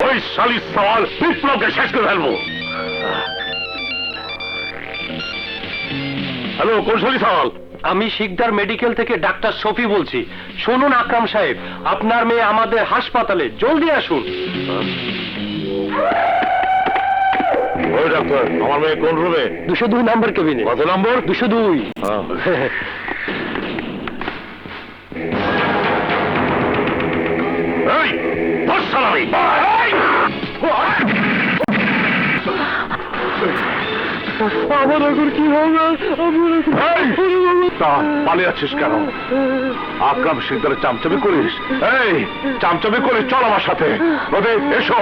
ওই শালির সওয়াল বিপ্লবকে শেষ করে ফেলবো। হ্যালো, কোন শালি সওয়াল? আমি শিকদার মেডিকেল থেকে ডাক্তার শফি বলছি। শুনুন আকরাম সাহেব, আপনার মেয়ে আমাদের হাসপাতালে, জলদি আসুন। ওই ডাক্তার, আমার মেয়ে কোন রুমে? 202 নাম্বার কেবিনে। কত নম্বর? 202। এই ধর শালারে। আমার এখন কি হবে? পালিয়ে আছিস কেন? আকরাম শিকদারের চামচামি করিস? এই চামচামি করিস, চল আমার সাথে। রবি, এসো।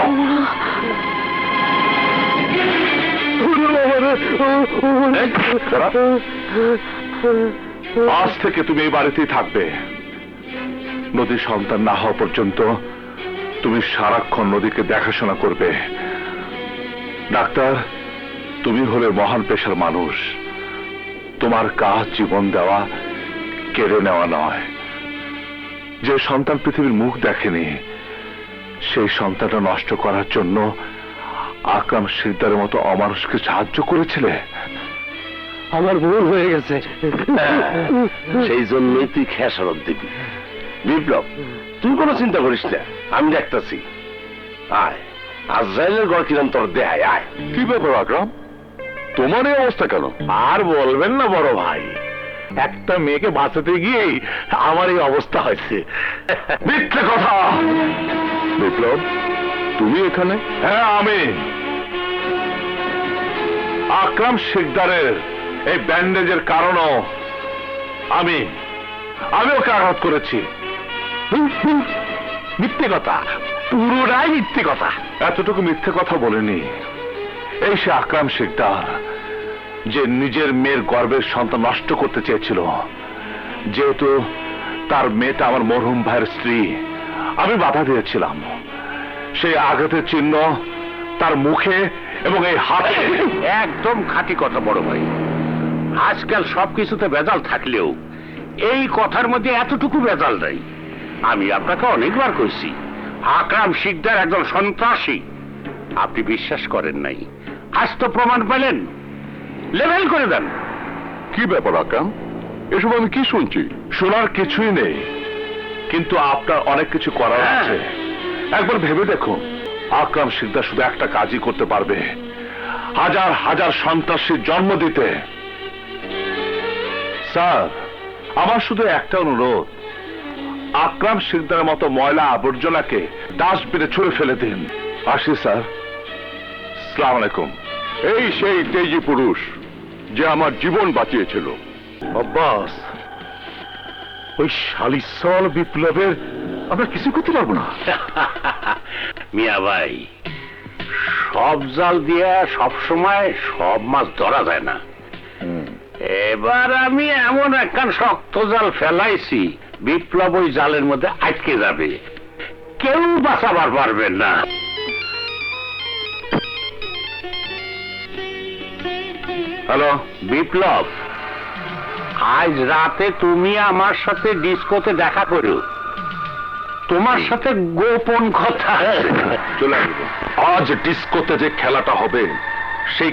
আজ থেকে তুমি এই বাড়িতেই থাকবে। নদীর সন্তান না হওয়া পর্যন্ত তুমি সারাক্ষণ নদীকে দেখাশোনা করবে। ডাক্তার, তুমি হলে মহান পেশার মানুষ। তোমার কাজ জীবন দেওয়া, কেড়ে নেওয়া নয়। যে সন্তান পৃথিবীর মুখ দেখেনি, সেই সন্তানটা নষ্ট করার জন্য আকরাম শিকদারের মতো অমানুষকে সাহায্য করেছিলে। আমার ভুল হয়ে গেছে। সেই জন্যই তুই খেসারত দিবি। বিপ্লব, তুই কোনো চিন্তা করিস না, আমি দেখতেছি। আয়, আজরাইলের ঘর কিরম তোর দেহায়। আয়। কি ব্যাপার আকরাম, তোমার এই অবস্থা কেন? আর বলবেন না বড় ভাই, একটা মেয়েকে বাঁচাতে গিয়েই আমার এই অবস্থা হয়েছে। মিথ্যে কথা। বিপ্লব, তুমি এখানে? হ্যাঁ, আমি। আকরাম শিকদারের এই ব্যান্ডেজের কারণও আমি ওকে আঘাত করেছি। মিথ্যে কথা, পুরোটাই মিথ্যে কথা। এতটুকু মিথ্যে কথা বলিনি। এই সে আকরাম শিকদার, যে নিজের মেয়ের গর্ভের সন্তান নষ্ট করতে চেয়েছিল। যেহেতু তার মেয়েটা আমার মরহুম ভাইয়ের স্ত্রী, আমি বাধা দিয়েছিলাম। সেই আঘাতের চিহ্ন তার মুখে এবং এই হাতে। একদম খাঁটি কথা বড় ভাই। আজকাল সবকিছুতে ভেজাল থাকলেও এই কথার মধ্যে এতটুকু ভেজাল নাই। আমি আপনাকে অনেকবার কইছি আকরাম শিকদার একজন সন্ত্রাসী। আপনি বিশ্বাস করেন নাই, আজ তো প্রমাণ পেলেন। লেভেল করে দেন। কি ব্যাপার আকরাম, এসব আমি কি শুনছি? শোনার কিছুই নেই, কিন্তু আপনার অনেক কিছু করার আছে। একবার ভেবে দেখুন, আকরাম শিকদার শুধু একটা কাজই করতে পারবে, হাজার হাজার সন্ত্রাসীর জন্ম দিতে। স্যার, আমার শুধু একটা অনুরোধ, আকরাম শিকদারের মতো ময়লা আবর্জনাকে ডাস্টবিনে ছুঁড়ে ফেলে দিন। আসি স্যার। আসসালামু আলাইকুম। এই সেই তেজি পুরুষ যে আমার জীবন বাঁচিয়েছিল। আব্বাস, ওই শালিসল বিপ্লবের আমরা কিছু করতে পারবো না। মিয়া ভাই, সব জাল দিয়ে সব সময় সব মাছ ধরা যায় না। এবার আমি এমন একখান শক্ত জাল ফেলাইছি, বিপ্লব ওই জালের মধ্যে আটকে যাবে, কেউ বাঁচাবার পারবেন না। হ্যালো বিপ্লব, আজ রাতে তুমি আমার সাথে ডিস্কোতে দেখা করো। তোমার সাথে গোপন কথা। চলে আসবো। আজ ডিস্কোতে যে খেলাটা হবে, সেই